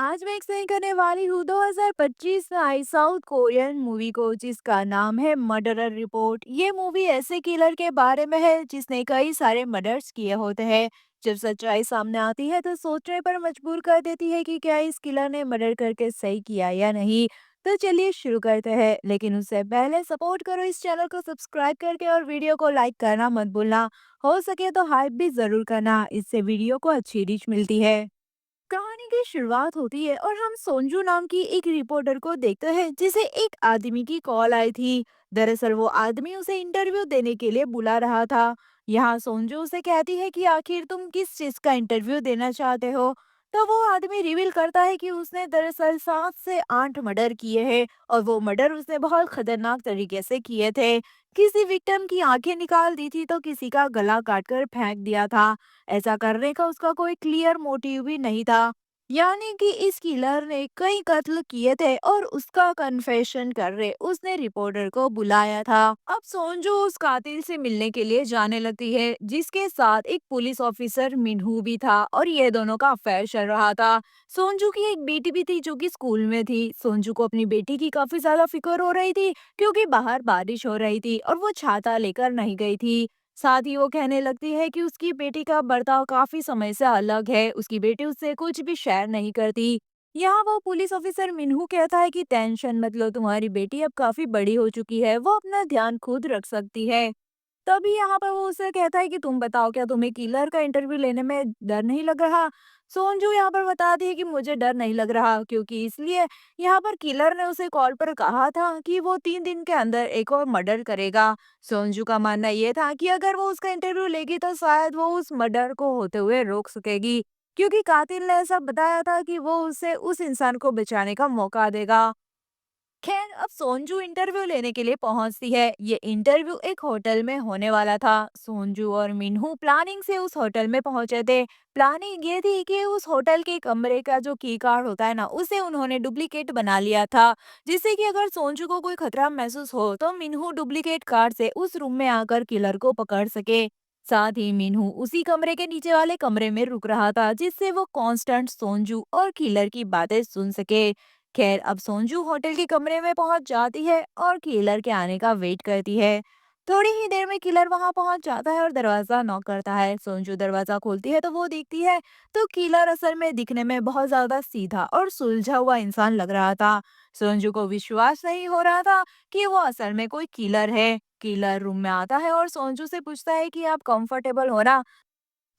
आज मैं एक्सप्लेन करने वाली हूँ 2025 में आई साउथ कोरियन मूवी को जिसका नाम है मर्डरर रिपोर्ट। ये मूवी ऐसे किलर के बारे में है जिसने कई सारे मर्डर्स किए होते हैं। जब सच्चाई सामने आती है तो सोचने पर मजबूर कर देती है कि क्या इस किलर ने मर्डर करके सही किया या नहीं। तो चलिए शुरू करते हैं, लेकिन उससे पहले सपोर्ट करो इस चैनल को सब्सक्राइब करके और वीडियो को लाइक करना मत भूलना। हो सके तो हाइप भी जरूर करना, इससे वीडियो को अच्छी रीच मिलती है। कहानी की शुरुआत होती है और हम सोनजू नाम की एक रिपोर्टर को देखते हैं जिसे एक आदमी की कॉल आई थी। दरअसल वो आदमी उसे इंटरव्यू देने के लिए बुला रहा था। यहाँ सोनजू उसे कहती है कि आखिर तुम किस चीज का इंटरव्यू देना चाहते हो। तो वो आदमी रिवील करता है कि उसने दरअसल 7 से 8 मर्डर किए हैं और वो मर्डर उसने बहुत खतरनाक तरीके से किए थे। किसी विक्टिम की आंखें निकाल दी थी तो किसी का गला काटकर फेंक दिया था। ऐसा करने का उसका कोई क्लियर मोटिव भी नहीं था। यानी कि इस किलर ने कई कत्ल किए थे और उसका कन्फेशन कर रहे उसने रिपोर्टर को बुलाया था। अब सोनजू उस कातिल से मिलने के लिए जाने लगती है जिसके साथ एक पुलिस ऑफिसर मिनहू भी था और ये दोनों का अफेयर चल रहा था। सोनजू की एक बेटी भी थी जो कि स्कूल में थी। सोनजू को अपनी बेटी की काफी ज्यादा फिक्र हो रही थी क्योंकि बाहर बारिश हो रही थी और वो छाता लेकर नहीं गई थी। साथ ही वो कहने लगती है कि उसकी बेटी का बर्ताव काफी समय से अलग है, उसकी बेटी उससे कुछ भी शेयर नहीं करती। यहाँ वो पुलिस ऑफिसर मिन्हू कहता है कि टेंशन मत लो, तुम्हारी बेटी अब काफी बड़ी हो चुकी है, वो अपना ध्यान खुद रख सकती है। तभी यहाँ पर वो उसे कहता है कि तुम बताओ, क्या तुम्हें किलर का इंटरव्यू लेने में डर नहीं लग रहा। सोनजू यहाँ पर बताती है कि मुझे डर नहीं लग रहा क्योंकि इसलिए यहाँ पर किलर ने उसे कॉल पर कहा था कि वो 3 दिन के अंदर एक और मर्डर करेगा। सोनजू का मानना ये था कि अगर वो उसका इंटरव्यू लेगी तो शायद वो उस मर्डर को होते हुए रोक सकेगी, क्योंकि कातिल ने ऐसा बताया था कि वो उसे उस इंसान को बचाने का मौका देगा। खैर अब सोनजू इंटरव्यू लेने के लिए पहुंचती है। ये इंटरव्यू एक होटल में होने वाला था। सोनजू और मिनहू प्लानिंग से उस होटल में पहुंचे थे। प्लानिंग ये थी कि उस होटल के कमरे का जो की कार्ड होता है ना, उसे उन्होंने डुप्लीकेट बना लिया था, जिससे कि अगर सोनजू को कोई खतरा महसूस हो तो मिनहू डुप्लीकेट कार्ड से उस रूम में आकर किलर को पकड़ सके। साथ ही मिनहू उसी कमरे के नीचे वाले कमरे में रुक रहा था जिससे वो कांस्टेंट सोनजू और किलर की बातें सुन सके। खैर अब सोनजू होटल के कमरे में पहुंच जाती है और किलर के आने का वेट करती है। थोड़ी ही देर में किलर वहां पहुंच जाता है और दरवाजा नॉक करता है। सोनजू दरवाजा खोलती है तो वो देखती है तो किलर असल में दिखने में बहुत ज्यादा सीधा और सुलझा हुआ इंसान लग रहा था। सोनजू को विश्वास नहीं हो रहा था कि वो असल में कोई किलर है। किलर रूम में आता है और सोनजू से पूछता है कि आप कंफर्टेबल हो ना।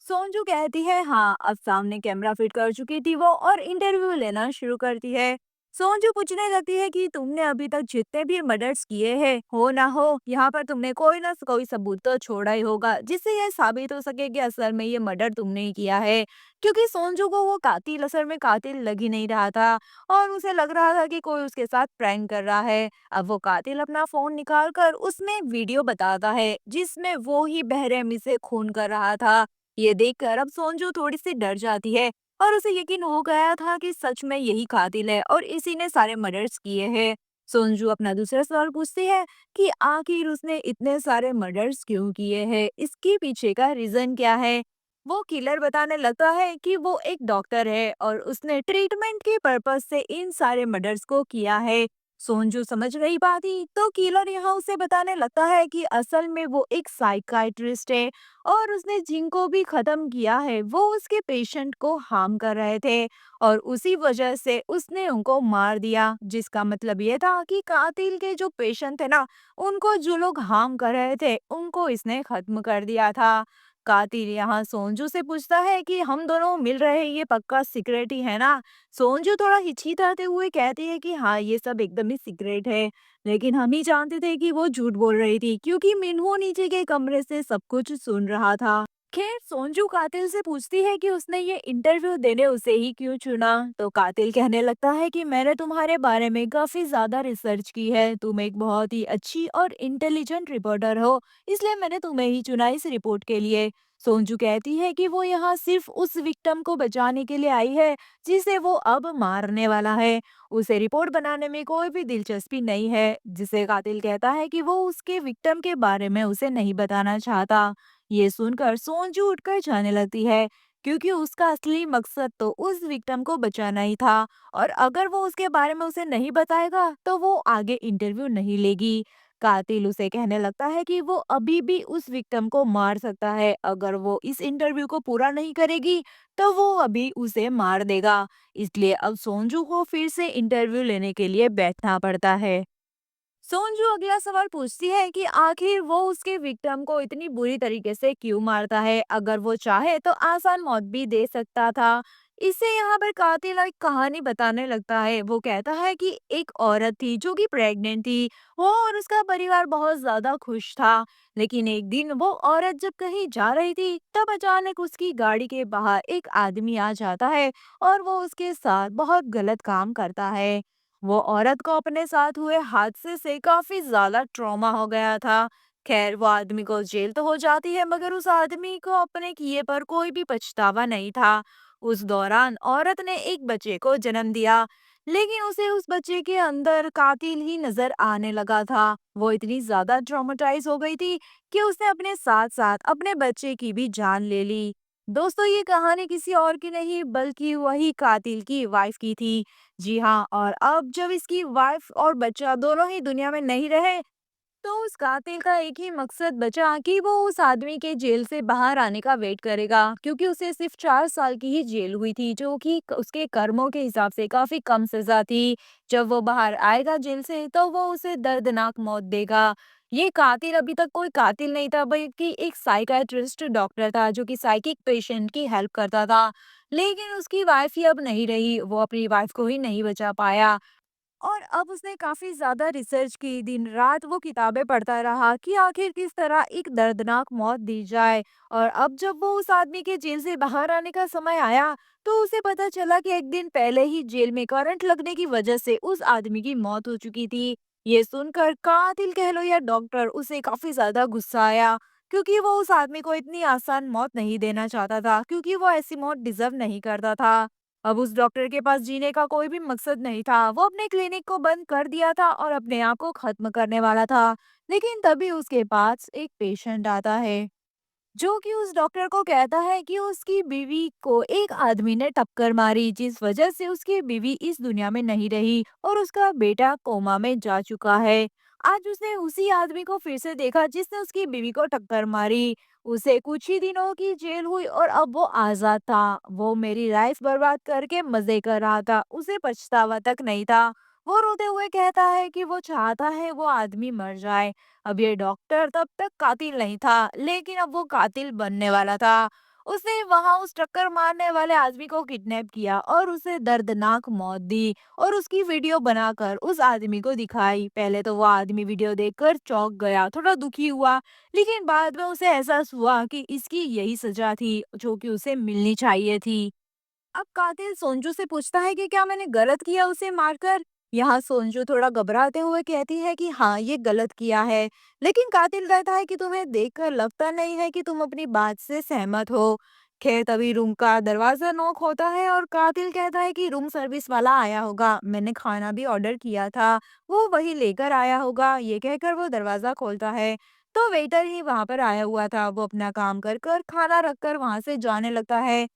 सोनजू कहती है हाँ। अब सामने कैमरा फिट कर चुकी थी वो और इंटरव्यू लेना शुरू करती है। सोनजू पूछने लगती है कि तुमने अभी तक जितने भी मर्डर्स किए हैं, हो ना हो, यहाँ पर तुमने कोई ना कोई सबूत तो छोड़ा ही होगा जिससे यह साबित हो सके कि असल में ये मर्डर तुमने ही किया है। क्योंकि सोनजू को वो कातिल असल में कातिल लग ही नहीं रहा था और उसे लग रहा था कि कोई उसके साथ प्रैंक कर रहा है। अब वो कातिल अपना फोन निकाल कर उसमें वीडियो बताता है जिसमें वो ही बेरहमी से खून कर रहा था। ये देखकर अब सोनजू थोड़ी सी डर जाती है और उसे यकीन हो गया था कि सच में यही कातिल है और इसी ने सारे मर्डर्स किए हैं। सोनजू अपना दूसरा सवाल पूछती है कि आखिर उसने इतने सारे मर्डर्स क्यों किए हैं, इसके पीछे का रीजन क्या है। वो किलर बताने लगता है कि वो एक डॉक्टर है और उसने ट्रीटमेंट के पर्पज से इन सारे मर्डर्स को किया है। सोनजू समझ नहीं पाती तो किलर यहाँ उसे बताने लगता है कि असल में वो एक साइकाइट्रिस्ट है और उसने जिनको भी खत्म किया है वो उसके पेशेंट को हार्म कर रहे थे और उसी वजह से उसने उनको मार दिया, जिसका मतलब ये था कि कातिल के जो पेशेंट थे ना, उनको जो लोग हार्म कर रहे थे उनको इसने खत्म कर दिया था। कातिल यहाँ सोनजू से पूछता है कि हम दोनों मिल रहे हैं, ये पक्का सीक्रेट ही है ना। सोनजू थोड़ा हिचकिचाते हुए कहती है कि हाँ, ये सब एकदम ही सीक्रेट है, लेकिन हम ही जानते थे कि वो झूठ बोल रही थी क्योंकि मिन्हो नीचे के कमरे से सब कुछ सुन रहा था। खैर सोनजू कातिल से पूछती है कि उसने ये इंटरव्यू देने उसे ही क्यों चुना। तो कातिल कहने लगता है कि मैंने तुम्हारे बारे में काफी ज्यादा रिसर्च की है, तुम एक बहुत ही अच्छी और इंटेलिजेंट रिपोर्टर हो, इसलिए मैंने तुम्हें ही चुना इस रिपोर्ट के लिए। सोनजू कहती है कि वो यहाँ सिर्फ उस विक्टिम को बचाने के लिए आई है जिसे वो अब मारने वाला है। उसे रिपोर्ट बनाने में कोई भी दिलचस्पी नहीं है, जिसे कातिल कहता है कि वो उसके विक्टिम के बारे में उसे नहीं बताना चाहता। ये सुनकर सोनजू उठकर जाने लगती है। क्योंकि उसका असली मकसद तो उस विक्टिम को बचाना ही था। और अगर वो उसके बारे में उसे नहीं बताएगा तो वो आगे इंटरव्यू नहीं लेगी। कातिल उसे कहने लगता है कि वो अभी भी उस विक्टिम को मार सकता है, अगर वो इस इंटरव्यू को पूरा नहीं करेगी तो वो अभी उसे मार देगा। इसलिए अब सोनजू को फिर से इंटरव्यू लेने के लिए बैठना पड़ता है। सोनजू अगला सवाल पूछती है कि आखिर वो उसके विक्टिम को इतनी बुरी तरीके से क्यों मारता है, अगर वो चाहे तो आसान मौत भी दे सकता था। इससे यहाँ पर कातिल एक कहानी बताने लगता है। वो कहता है कि एक औरत थी जो कि प्रेग्नेंट थी, वो और उसका परिवार बहुत ज्यादा खुश था। लेकिन एक दिन वो औरत जब कहीं जा रही थी तब अचानक उसकी गाड़ी के बाहर एक आदमी आ जाता है और वो उसके साथ बहुत गलत काम करता है। वो औरत को अपने साथ हुए हादसे से काफी ज्यादा ट्रॉमा हो गया था। खैर, वो आदमी को जेल तो हो जाती है, मगर उस आदमी को अपने किए पर कोई भी पछतावा नहीं था। उस दौरान औरत ने एक बच्चे को जन्म दिया, लेकिन उसे उस बच्चे के अंदर कातिल ही नजर आने लगा था। वो इतनी ज्यादा ट्रॉमेटाइज हो गई थी कि उसने अपने साथ साथ अपने बच्चे की भी जान ले ली। दोस्तों, ये कहानी किसी और की नहीं बल्कि वही कातिल की वाइफ की थी। जी हाँ, और अब जब इसकी वाइफ और बच्चा दोनों ही दुनिया में नहीं रहे, तो उस कातिल का एक ही मकसद बचा कि वो उस आदमी के जेल से बाहर आने का वेट करेगा, क्योंकि उसे सिर्फ 4 साल की ही जेल हुई थी, जो कि उसके कर्मों के हिसाब से काफी कम सजा थी। जब वो बाहर आएगा जेल से तो वो उसे दर्दनाक मौत देगा। ये कातिल अभी तक कोई कातिल नहीं था, बल्कि एक साइकाट्रिस्ट डॉक्टर था जो कि साइकिक पेशेंट की हेल्प करता था। लेकिन उसकी वाइफ ही अब नहीं रही, वो अपनी वाइफ को ही नहीं बचा पाया। और अब उसने काफ़ी ज़्यादा रिसर्च की, दिन-रात वो किताबें पढ़ता रहा कि आखिर किस तरह एक दर्दनाक मौत दी जाए। और अब जब वो उस आदमी के जेल से बाहर आने का समय आया, तो उसे पता चला कि एक दिन पहले ही जेल में करंट लगने की वजह से उस आदमी की मौत हो चुकी थी। ये सुनकर कातिल कह लो या डॉक्टर, उसे काफ़ी ज़्यादा गुस्सा आया, क्योंकि वो उस आदमी को इतनी आसान मौत नहीं देना चाहता था, क्योंकि वो ऐसी मौत डिज़र्व नहीं करता था। अब उस डॉक्टर के पास जीने का कोई भी मकसद नहीं था। वो अपने क्लिनिक को बंद कर दिया था और अपने आप को खत्म करने वाला था। लेकिन तभी उसके पास एक पेशेंट आता है, जो कि उस डॉक्टर को कहता है कि उसकी बीवी को एक आदमी ने टक्कर मारी, जिस वजह से उसकी बीवी इस दुनिया में नहीं रही और उसका बेटा कोमा में जा चुका है। आज उसने उसी आदमी को फिर से देखा जिसने उसकी बीवी को टक्कर मारी। उसे कुछ ही दिनों की जेल हुई और अब वो आजाद था। वो मेरी लाइफ बर्बाद करके मजे कर रहा था, उसे पछतावा तक नहीं था। वो रोते हुए कहता है कि वो चाहता है वो आदमी मर जाए। अब ये डॉक्टर तब तक कातिल नहीं था, लेकिन अब वो कातिल बनने वाला था। उसने वहां उस टक्कर मारने वाले आदमी को किडनैप किया और उसे दर्दनाक मौत दी और उसकी वीडियो बनाकर उस आदमी को दिखाई। पहले तो वो आदमी वीडियो देखकर चौंक गया, थोड़ा दुखी हुआ, लेकिन बाद में उसे एहसास हुआ कि इसकी यही सजा थी जो कि उसे मिलनी चाहिए थी। अब कातिल सोनजू से पूछता है कि क्या मैंने गलत किया उसे मारकर। यहाँ सोनजू थोड़ा घबराते हुए कहती है कि हाँ, ये गलत किया है। लेकिन कातिल कहता है कि तुम्हें देखकर लगता नहीं है कि तुम अपनी बात से सहमत हो। खैर, तभी रूम का दरवाजा नॉक होता है और कातिल कहता है कि रूम सर्विस वाला आया होगा, मैंने खाना भी ऑर्डर किया था, वो वही लेकर आया होगा। ये कहकर वो दरवाजा खोलता है तो वेटर ही वहां पर आया हुआ था। वो अपना काम कर कर खाना रखकर वहां से जाने लगता है।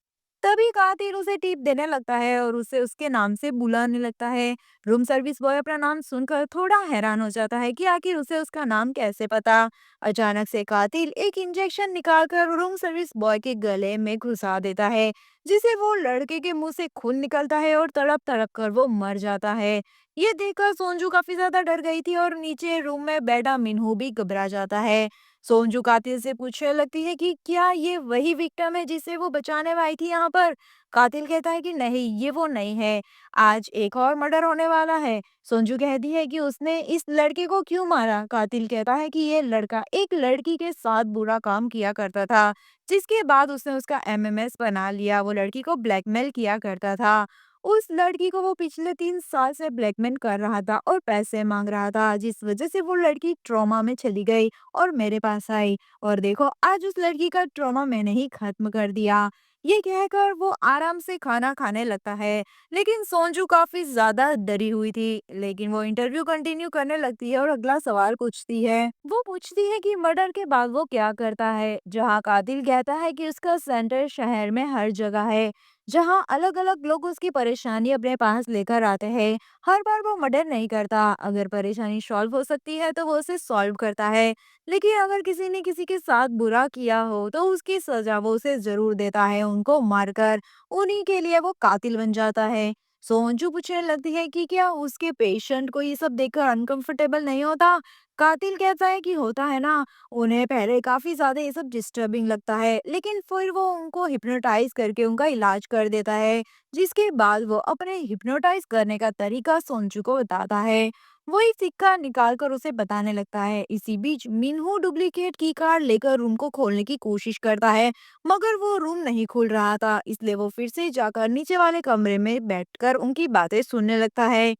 तभी कातिल उसे टिप देने लगता है और उसे उसके नाम से बुलाने लगता है। रूम सर्विस बॉय अपना नाम सुनकर थोड़ा हैरान हो जाता है कि आखिर उसे उसका नाम कैसे पता। अचानक से कातिल एक इंजेक्शन निकालकर रूम सर्विस बॉय के गले में घुसा देता है, जिसे वो लड़के के मुंह से खून निकलता है और तड़प तड़प कर वो मर जाता है। ये देखकर सोनजू काफी ज्यादा डर गई थी और नीचे रूम में बैठा मिन्हू भी घबरा जाता है। सोनजू कातिल से पूछने लगती है कि क्या ये वही विक्टिम है जिसे वो बचाने आई थी यहाँ पर। कातिल कहता है कि नहीं, ये वो नहीं है, आज एक और मर्डर होने वाला है। सोनजू कहती है कि उसने इस लड़के को क्यों मारा। कातिल कहता है कि ये लड़का एक लड़की के साथ बुरा काम किया करता था, जिसके बाद उसने उसका एमएमएस बना लिया, वो लड़की को ब्लैकमेल किया करता था। उस लड़की को वो पिछले 3 साल से ब्लैकमेल कर रहा था और पैसे मांग रहा था, जिस वजह से वो लड़की ट्रॉमा में चली गई और मेरे पास आई। और देखो, आज उस लड़की का ट्रॉमा मैंने ही खत्म कर दिया। ये कहकर वो आराम से खाना खाने लगता है। लेकिन सोनजू काफी ज्यादा डरी हुई थी। लेकिन वो इंटरव्यू कंटिन्यू करने लगती है और अगला सवाल पूछती है। वो पूछती है कि मर्डर के बाद वो क्या करता है, जहाँ कातिल कहता है कि उसका सेंटर शहर में हर जगह है, जहाँ अलग अलग लोग उसकी परेशानी अपने पास लेकर आते हैं। हर बार वो मर्डर नहीं करता, अगर परेशानी सॉल्व हो सकती है तो वो उसे सॉल्व करता है। लेकिन अगर किसी ने किसी के साथ बुरा किया हो तो उसकी सजा वो उसे जरूर देता है, उनको मारकर। उन्हीं के लिए वो कातिल बन जाता है। सोनजू पूछने लगती है कि क्या उसके पेशेंट को ये सब देखकर अनकंफर्टेबल नहीं होता। कातिल कहता है कि होता है ना। उन्हें पहले काफी ज्यादा ये सब डिस्टर्बिंग लगता है, लेकिन फिर वो उनको हिप्नोटाइज करके उनका इलाज कर देता है। जिसके बाद वो अपने हिप्नोटाइज करने का तरीका सोनजू को बताता है। वो एक सिक्का निकाल कर उसे बताने लगता है। इसी बीच मिन्हू डुप्लीकेट की कार्ड लेकर रूम को खोलने की कोशिश करता है, मगर वो रूम नहीं खुल रहा था। इसलिए वो फिर से जाकर नीचे वाले कमरे में बैठकर उनकी बातें सुनने लगता है।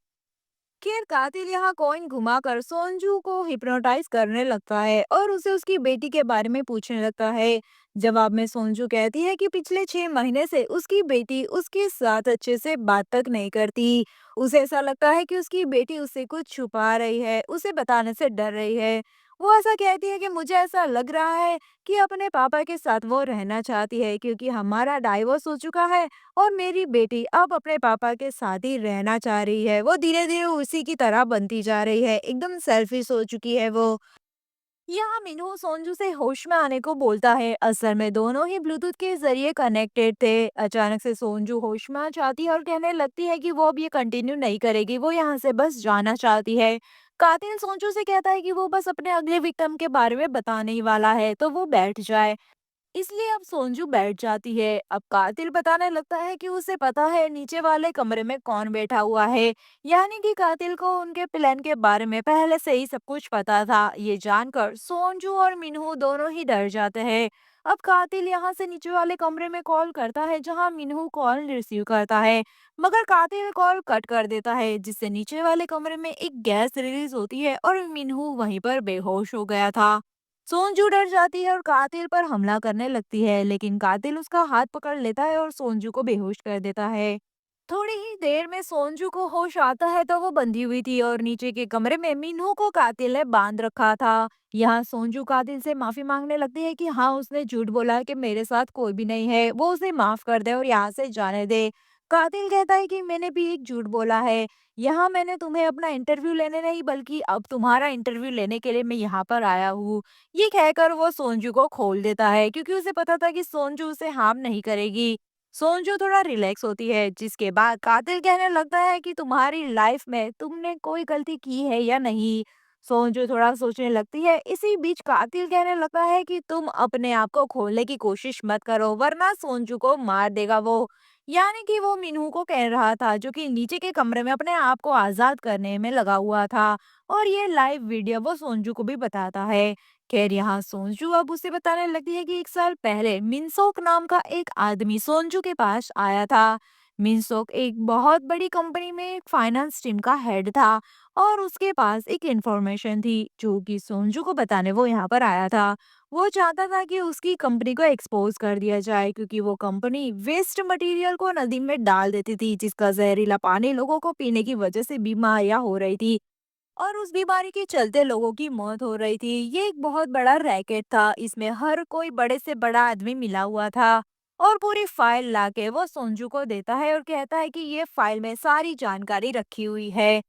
खैर कातिल यहाँ कॉइन घुमाकर सोनजू को हिप्नोटाइज करने लगता है और उसे उसकी बेटी के बारे में पूछने लगता है। जवाब में सोनजू कहती है कि पिछले 6 महीने से उसकी बेटी उसके साथ अच्छे से बात तक नहीं करती। उसे ऐसा लगता है कि उसकी बेटी उससे कुछ छुपा रही है, उसे बताने से डर रही है। वो ऐसा कहती है कि मुझे ऐसा लग रहा है कि अपने पापा के साथ वो रहना चाहती है, क्योंकि हमारा डाइवोर्स हो चुका है और मेरी बेटी अब अपने पापा के साथ ही रहना चाह रही है। वो धीरे-धीरे उसी की तरह बनती जा रही है, एकदम सेल्फिश हो चुकी है वो। यहाँ मिन्हू सोनजू से होश में आने को बोलता है। असल में दोनों ही ब्लूटूथ के जरिए कनेक्टेड थे। अचानक से सोनजू होश में आ जाती है और कहने लगती है कि वो अब ये कंटिन्यू नहीं करेगी, वो यहाँ से बस जाना चाहती है। कातिल सोनजू से कहता है कि वो बस अपने अगले विक्टिम के बारे में बताने ही वाला है, तो वो बैठ जाए। इसलिए अब सोनजू बैठ जाती है। अब कातिल बताने लगता है कि उसे पता है नीचे वाले कमरे में कौन बैठा हुआ है। यानी कि कातिल को उनके प्लान के बारे में पहले से ही सब कुछ पता था। ये जानकर सोनजू और मिन्हू दोनों ही डर जाते हैं। अब कातिल यहाँ से नीचे वाले कमरे में कॉल करता है, जहाँ मिन्हू कॉल रिसीव करता है। मगर कातिल कॉल कट कर देता है, जिससे नीचे वाले कमरे में एक गैस रिलीज होती है और मिन्हू वहीं पर बेहोश हो गया था। सोनजू डर जाती है और कातिल पर हमला करने लगती है, लेकिन कातिल उसका हाथ पकड़ लेता है और सोनजू को बेहोश कर देता है। थोड़ी ही देर में सोनजू को होश आता है तो वो बंधी हुई थी और नीचे के कमरे में मीनू को कातिल ने बांध रखा था। यहाँ सोनजू कातिल से माफी मांगने लगती है कि हाँ, उसने झूठ बोला कि मेरे साथ कोई भी नहीं है, वो उसे माफ कर दे और यहाँ से जाने दे। कातिल कहता है कि मैंने भी एक झूठ बोला है। यहाँ मैंने तुम्हें अपना इंटरव्यू लेने नहीं, बल्कि अब तुम्हारा इंटरव्यू लेने के लिए मैं यहाँ पर आया हूँ। ये कहकर वो सोनजू को खोल देता है, क्योंकि उसे पता था कि सोनजू उसे हार्म नहीं करेगी। सोनजू थोड़ा रिलैक्स होती है, जिसके बाद कातिल कहने लगता है कि तुम्हारी लाइफ में तुमने कोई गलती की है या नहीं। सोनजू थोड़ा सोचने लगती है। इसी बीच कातिल कहने लगता है कि तुम अपने आप को खोलने की कोशिश मत करो, वरना सोनजू को मार देगा वो। यानी कि वो मिनू को कह रहा था, जो कि नीचे के कमरे में अपने आप को आजाद करने में लगा हुआ था। और ये लाइव वीडियो वो सोनजू को भी बताता है। खैर यहाँ सोनजू अब उसे बताने लगती है कि 1 साल पहले मिनसोक नाम का एक आदमी सोनजू के पास आया था। मिनसोक एक बहुत बड़ी कंपनी में एक फाइनेंस टीम का हेड था और उसके पास एक इंफॉर्मेशन थी, जो कि सोनजू को बताने वो यहाँ पर आया था। वो चाहता था कि उसकी कंपनी को एक्सपोज कर दिया जाए, क्योंकि वो कंपनी वेस्ट मटेरियल को नदी में डाल देती थी, जिसका जहरीला पानी लोगों को पीने की वजह से बीमारियां हो रही थी और उस बीमारी के चलते लोगों की मौत हो रही थी। ये एक बहुत बड़ा रैकेट था, इसमें हर कोई बड़े से बड़ा आदमी मिला हुआ था। और पूरी फाइल लाके वो सोनजू को देता है और कहता है कि ये फाइल में सारी जानकारी रखी हुई है।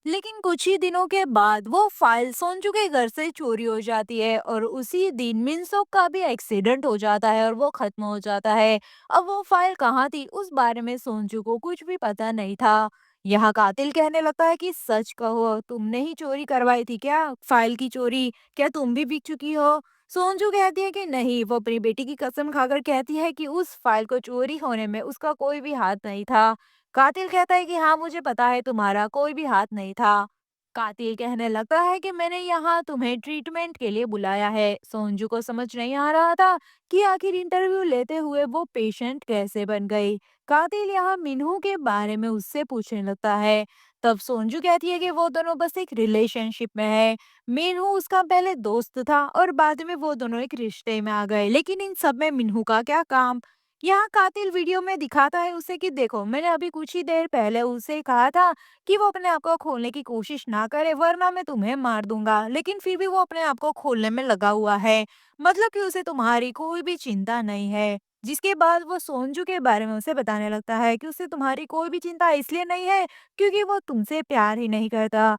लेकिन कुछ ही दिनों के बाद वो फाइल सोनजू के घर से चोरी हो जाती है और उसी दिन मिनसोक का भी एक्सीडेंट हो जाता है और वो खत्म हो जाता है। अब वो फाइल कहाँ थी, उस बारे में सोनजू को कुछ भी पता नहीं था। यहाँ कातिल कहने लगता है कि सच कहो, तुमने ही चोरी करवाई थी क्या फाइल की चोरी? क्या तुम भी बिक चुकी हो? सोनजू कहती है कि नहीं। वो अपनी बेटी की कसम खाकर कहती है कि उस फाइल को चोरी होने में उसका कोई भी हाथ नहीं था। कातिल कहता है कि हाँ, मुझे पता है तुम्हारा कोई भी हाथ नहीं था। कातिल कहने लगता है कि मैंने यहाँ तुम्हें ट्रीटमेंट के लिए बुलाया है। सोनजू को समझ नहीं आ रहा था कि आखिर इंटरव्यू लेते हुए वो पेशेंट कैसे बन गई। कातिल यहाँ मिन्हू के बारे में उससे पूछने लगता है। तब सोनजू कहती है कि वो दोनों बस एक रिलेशनशिप में है। मिन्हू उसका पहले दोस्त था और बाद में वो दोनों एक रिश्ते में आ गए, लेकिन इन सब में मिन्हू का क्या काम। यहाँ कातिल वीडियो में दिखाता है उसे कि देखो, मैंने अभी कुछ ही देर पहले उसे कहा था कि वो अपने आप को खोलने की कोशिश ना करे वरना मैं तुम्हें मार दूंगा, लेकिन फिर भी वो अपने आप को खोलने में लगा हुआ है। मतलब कि उसे तुम्हारी कोई भी चिंता नहीं है। जिसके बाद वो सोनजू के बारे में उसे बताने लगता है कि उसे तुम्हारी कोई भी चिंता इसलिए नहीं है क्योंकि वो तुमसे प्यार ही नहीं करता।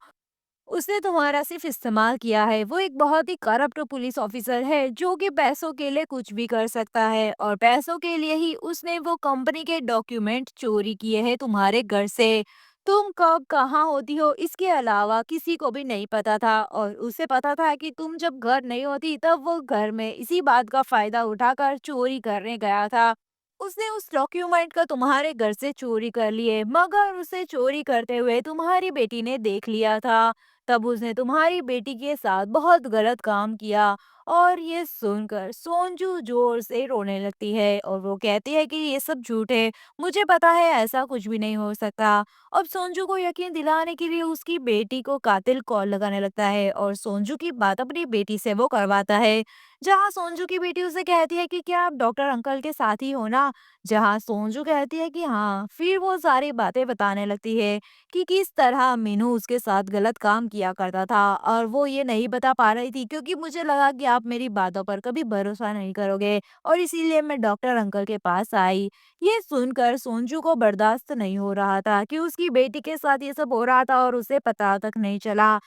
उसने तुम्हारा सिर्फ इस्तेमाल किया है। वो एक बहुत ही करप्ट पुलिस ऑफिसर है जो कि पैसों के लिए कुछ भी कर सकता है, और पैसों के लिए ही उसने वो कंपनी के डॉक्यूमेंट चोरी किए हैं तुम्हारे घर से। तुम कब कहाँ होती हो इसके अलावा किसी को भी नहीं पता था, और उसे पता था कि तुम जब घर नहीं होती तब वो घर में इसी बात का फायदा उठाकर चोरी करने गया था। उसने उस डॉक्यूमेंट का तुम्हारे घर से चोरी कर लिए, मगर उसे चोरी करते हुए तुम्हारी बेटी ने देख लिया था। तब उसने तुम्हारी बेटी के साथ बहुत गलत काम किया। और ये सुनकर सोनजू जोर से रोने लगती है और वो कहती है कि ये सब झूठ है, मुझे पता है ऐसा कुछ भी नहीं हो सकता। अब सोनजू को यकीन दिलाने के लिए उसकी बेटी को कातिल कॉल लगाने लगता है और सोनजू की बात अपनी बेटी से वो करवाता है। जहाँ सोनजू की बेटी उसे कहती है कि क्या आप डॉक्टर अंकल के साथ ही हो ना? जहाँ सोनजू कहती है कि हाँ, फिर वो सारी बातें बताने लगती है कि किस तरह मीनू उसके साथ गलत काम किया करता था, और वो ये नहीं बता पा रही थी क्योंकि मुझे लगा कि आप मेरी बातों पर कभी भरोसा नहीं करोगे, और इसीलिए मैं डॉक्टर अंकल के पास आई। ये सुनकर सोनजू को बर्दाश्त नहीं हो रहा था कि उसकी बेटी के साथ ये सब हो रहा था और उसे पता तक नहीं चला।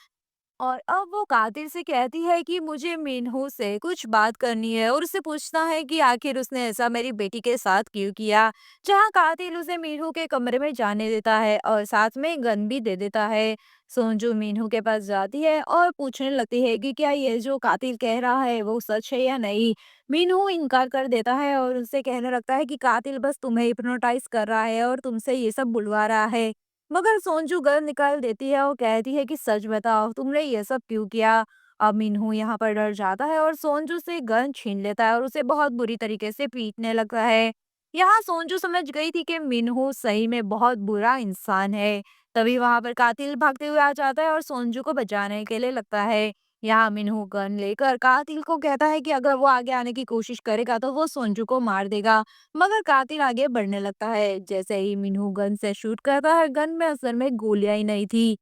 और अब वो कातिल से कहती है कि मुझे मिन्हू से कुछ बात करनी है, और उससे पूछना है कि आखिर उसने ऐसा मेरी बेटी के साथ क्यों किया। जहाँ कातिल उसे मिन्हू के कमरे में जाने देता है और साथ में गन भी दे देता है। सोनजू मिन्हू के पास जाती है और पूछने लगती है कि क्या ये जो कातिल कह रहा है वो सच है या नहीं। मिन्हू इनकार कर देता है और उससे कहने लगता है कि कातिल बस तुम्हें हिप्नोटाइज कर रहा है और तुमसे ये सब बुलवा रहा है। मगर सोनजू गन निकाल देती है और कहती है कि सच बताओ, तुमने ये सब क्यों किया? अब मिन्हू यहाँ पर डर जाता है और सोनजू से गन छीन लेता है और उसे बहुत बुरी तरीके से पीटने लगता है। यहाँ सोनजू समझ गई थी कि मिन्हू सही में बहुत बुरा इंसान है। तभी वहां पर कातिल भागते हुए आ जाता है और सोनजू को बचाने के लिए लगता है। यहाँ मिन्हू गन लेकर कातिल को कहता है कि अगर वो आगे आने की कोशिश करेगा तो वो सोनजू को मार देगा। मगर कातिल आगे बढ़ने लगता है। जैसे ही मिन्हू गन से शूट करता है, गन में असल में गोलियां ही नहीं थी।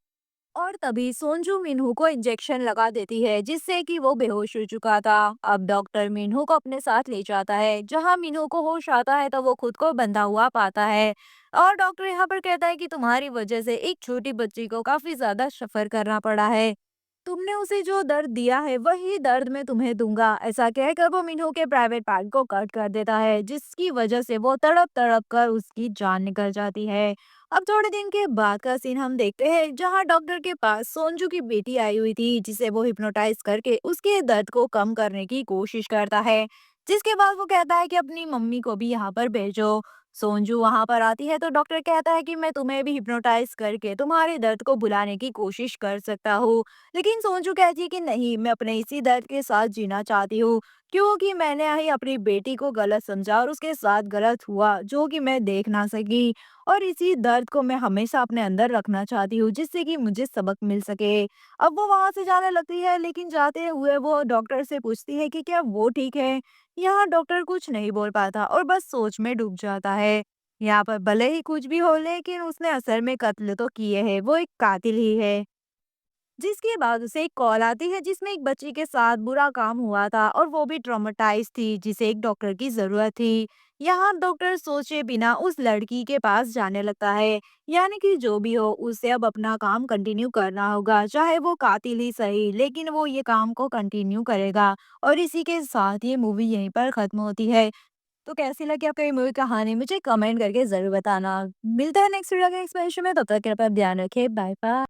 और तभी सोनजू मिन्हू को इंजेक्शन लगा देती है जिससे कि वो बेहोश हो चुका था। अब डॉक्टर मिन्हू को अपने साथ ले जाता है। जहां मिन्हू को होश आता है तो वो खुद को बंधा हुआ पाता है। और डॉक्टर यहाँ पर कहता है कि तुम्हारी वजह से एक छोटी बच्ची को काफी ज्यादा सफर करना पड़ा है। तुमने उसे जो दर्द दिया है वही दर्द मैं तुम्हें दूंगा। ऐसा कहकर वो मिन्हू के प्राइवेट पार्ट को कट कर देता है जिसकी वजह से वो तड़प तड़प कर उसकी जान निकल जाती है। अब थोड़े दिन के बाद का सीन हम देखते हैं जहां डॉक्टर के पास सोनजू की बेटी आई हुई थी जिसे वो हिप्नोटाइज करके उसके दर्द को कम करने की कोशिश करता है। जिसके बाद वो कहता है कि अपनी मम्मी को भी यहाँ पर भेजो। सोनजू वहां पर आती है तो डॉक्टर कहता है कि मैं तुम्हें भी हिप्नोटाइज करके तुम्हारे दर्द को भुलाने की कोशिश कर सकता हूँ। लेकिन सोनजू कहती है कि नहीं, मैं अपने इसी दर्द के साथ जीना चाहती हूँ क्योंकि मैंने ही अपनी बेटी को गलत समझा और उसके साथ गलत हुआ जो कि मैं देख ना सकी। और इसी दर्द को मैं हमेशा अपने अंदर रखना चाहती हूँ जिससे कि मुझे सबक मिल सके। अब वो वहां से जाने लगती है, लेकिन जाते हुए वो डॉक्टर से पूछती है कि क्या वो ठीक है। यहाँ डॉक्टर कुछ नहीं बोल पाता और बस सोच में डूब जाता है। यहाँ पर भले ही कुछ भी हो, लेकिन उसने असल में कत्ल तो किए है, वो एक कातिल ही है। जिसके बाद उसे एक कॉल आती है जिसमें एक बच्ची के साथ बुरा काम हुआ था और वो भी ट्रॉमेटाइज थी जिसे एक डॉक्टर की जरूरत थी। यहाँ डॉक्टर सोचे बिना उस लड़की के पास जाने लगता है। यानी कि जो भी हो उसे अब अपना काम कंटिन्यू करना होगा, चाहे वो कातिल ही सही, लेकिन वो ये काम को कंटिन्यू करेगा। और इसी के साथ ये मूवी यहीं पर खत्म होती है। तो कैसी लगी आपको ये मूवी कहानी मुझे कमेंट करके जरूर बताना। मिलता है नेक्स्ट वीडियो के नेक्स्ट में, तब तक के लिए आप ध्यान रखें। Bye bye.